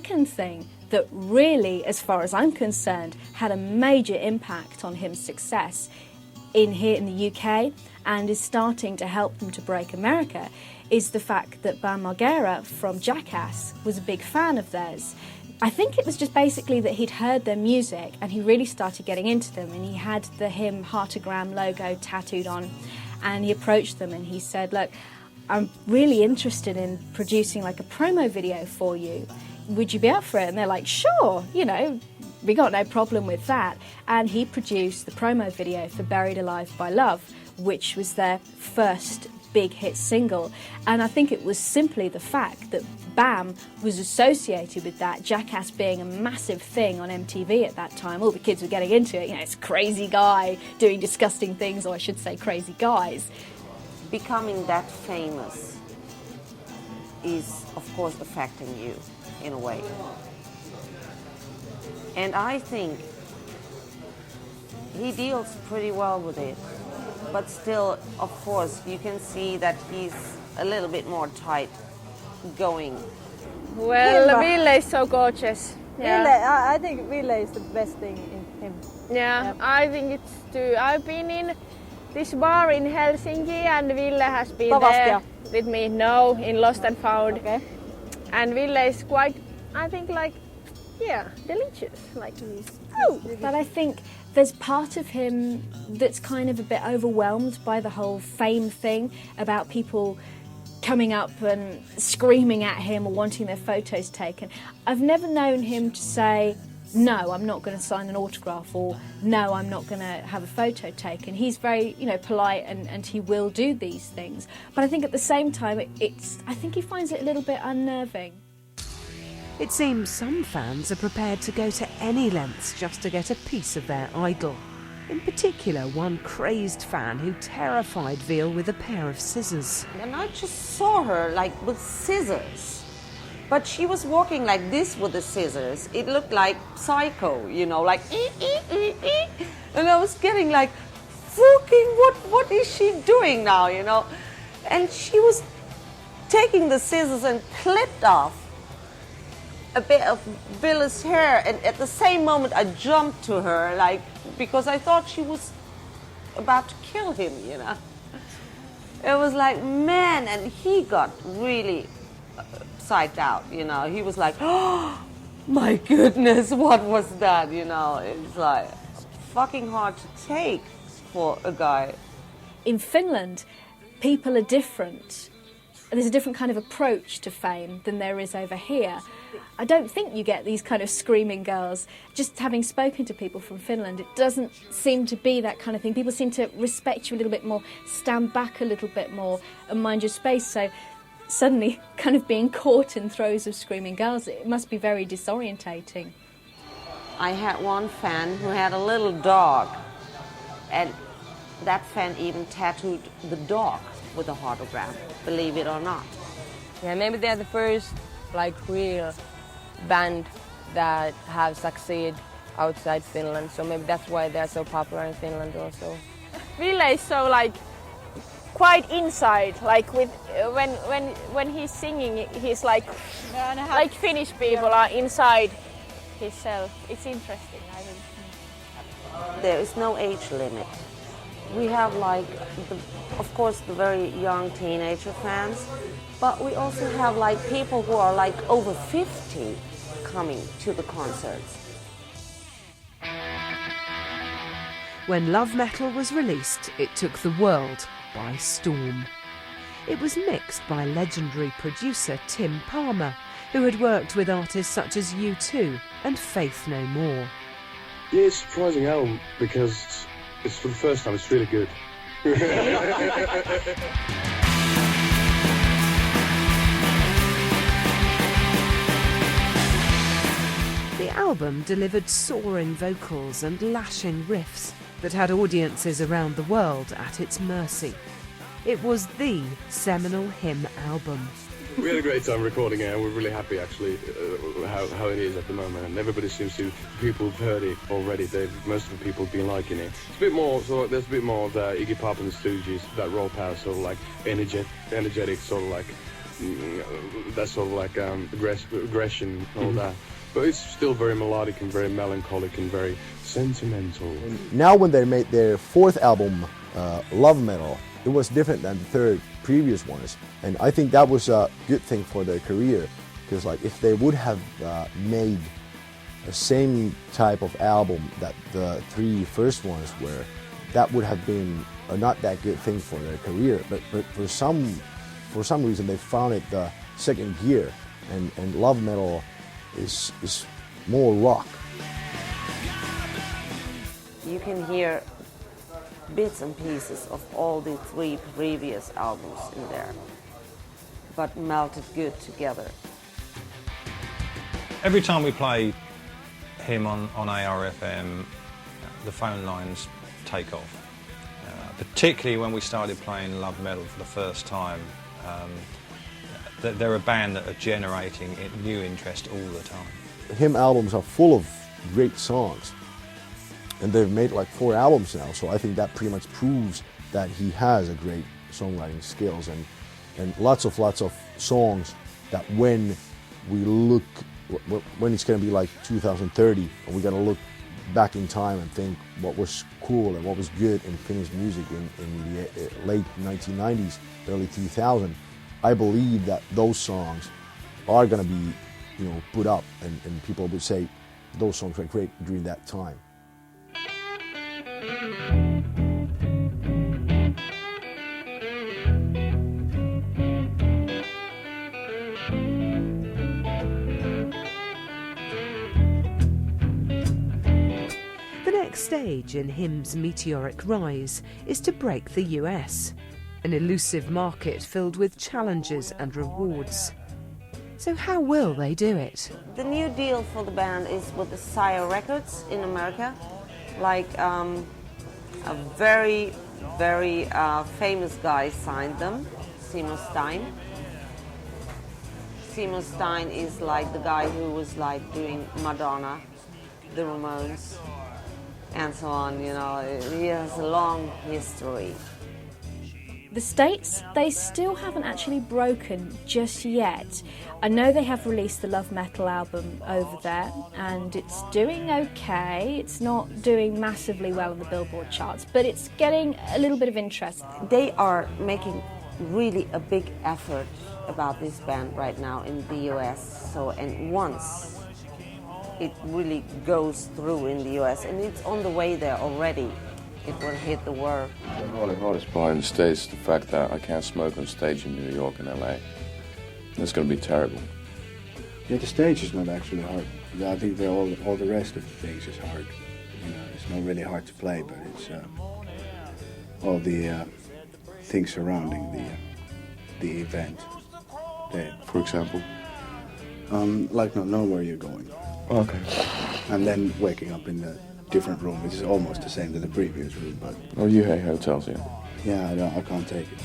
second thing that really, as far as I'm concerned, had a major impact on him's success here in the UK and is starting to help them to break America is the fact that Bam Margera from Jackass was a big fan of theirs. I think it was just basically that he'd heard their music and he really started getting into them, and he had the him Heartogram logo tattooed on, and he approached them and he said, look, I'm really interested in producing like a promo video for you. Would you be up for it? And they're like, sure, you know, we got no problem with that. And he produced the promo video for Buried Alive by Love, which was their first big hit single. And I think it was simply the fact that Bam was associated with that, Jackass being a massive thing on MTV at that time. All the kids were getting into it. You know, it's a crazy guy doing disgusting things, or I should say crazy guys. Becoming that famous is, of course, affecting you in a way. And I think he deals pretty well with it. But still, of course, you can see that he's a little bit more tight going. Well, Ville is so gorgeous. Yeah. Ville, I think Ville is the best thing in him. Yeah, I think it's too. I've been in this bar in Helsinki and Ville has been there with me. No, in Lost and Found. Okay. And Ville is quite, I think, like, yeah, delicious. Like, But I think there's part of him that's kind of a bit overwhelmed by the whole fame thing, about people coming up and screaming at him or wanting their photos taken. I've never known him to say, no, I'm not going to sign an autograph, or no, I'm not going to have a photo taken. He's very, you know, polite and he will do these things. But I think at the same time, I think he finds it a little bit unnerving. It seems some fans are prepared to go to any lengths just to get a piece of their idol. In particular, one crazed fan who terrified Veal with a pair of scissors. And I just saw her like with scissors. But she was walking like this with the scissors. It looked like Psycho, you know, like and I was getting like, fucking what is she doing now, you know? And she was taking the scissors and clipped off a bit of Villa's hair, and at the same moment I jumped to her, like, because I thought she was about to kill him, you know. It was like, man, and he got really psyched out, you know. He was like, oh my goodness, what was that, you know. It's like fucking hard to take for a guy. In Finland, people are different. There's a different kind of approach to fame than there is over here. I don't think you get these kind of screaming girls. Just having spoken to people from Finland, it doesn't seem to be that kind of thing. People seem to respect you a little bit more, stand back a little bit more and mind your space. So suddenly kind of being caught in throes of screaming girls, it must be very disorientating. I had one fan who had a little dog, and that fan even tattooed the dog with a heartogram, believe it or not. Yeah, maybe they're the first like real band that have succeeded outside Finland, so maybe that's why they're so popular in Finland also. Ville is so like quite inside, like with when he's singing, he's like Finnish people are inside himself. It's interesting, I think. There is no age limit. We have like, of course, the very young teenager fans, but we also have like people who are like over 50 coming to the concerts. When Love Metal was released, it took the world by storm. It was mixed by legendary producer Tim Palmer, who had worked with artists such as U2 and Faith No More. Yeah, it's a surprising album because it's for the first time, it's really good. The album delivered soaring vocals and lashing riffs that had audiences around the world at its mercy. It was the seminal hymn album. We had a great time recording it, and we're really happy actually how it is at the moment. And everybody seems to, people have heard it already. Most of the people have been liking it. It's a bit more, so there's a bit more of the Iggy Pop and the Stooges, that raw power, sort of like energetic, sort of like that sort of like aggression and all that. But it's still very melodic and very melancholic and very sentimental. Now when they made their fourth album, Love Metal, it was different than the third previous ones. And I think that was a good thing for their career. Because like if they would have made the same type of album that the three first ones were, that would have been a not that good thing for their career. But for some reason they found it the second gear, and Love Metal is more rock. You can hear bits and pieces of all the three previous albums in there, but melted good together. Every time we play him on ARFM, the phone lines take off. Particularly when we started playing Love Metal for the first time. They're a band that are generating new interest all the time. Him albums are full of great songs, and they've made like 4 albums now, so I think that pretty much proves that he has a great songwriting skills, and lots of songs that when it's going to be like 2030 and we're going to look back in time and think what was cool and what was good in Finnish music in the late 1990s, early 2000s, I believe that those songs are going to be, put up, and people would say those songs were great during that time. The next stage in HIM's meteoric rise is to break the US, an elusive market filled with challenges and rewards. So how will they do it? The new deal for the band is with the Sire Records in America. Like a very, very famous guy signed them, Seymour Stein. Seymour Stein is like the guy who was like doing Madonna, the Ramones, and so on. He has a long history. The States, they still haven't actually broken just yet. I know they have released the Love Metal album over there, and it's doing okay. It's not doing massively well in the Billboard charts, but it's getting a little bit of interest. They are making really a big effort about this band right now in the US. And once it really goes through in the US, and it's on the way there already, it will hit the world. The hardest part in the States is the fact that I can't smoke on stage in New York and LA. That's going to be terrible. Yeah, the stage is not actually hard. I think all the rest of the things is hard. It's not really hard to play, but it's all the things surrounding the event. For example? Like not know where you're going. Okay. And then waking up in a different room, which is almost the same to the previous room, but... Oh, you hate hotels, yeah? Yeah, I can't take it.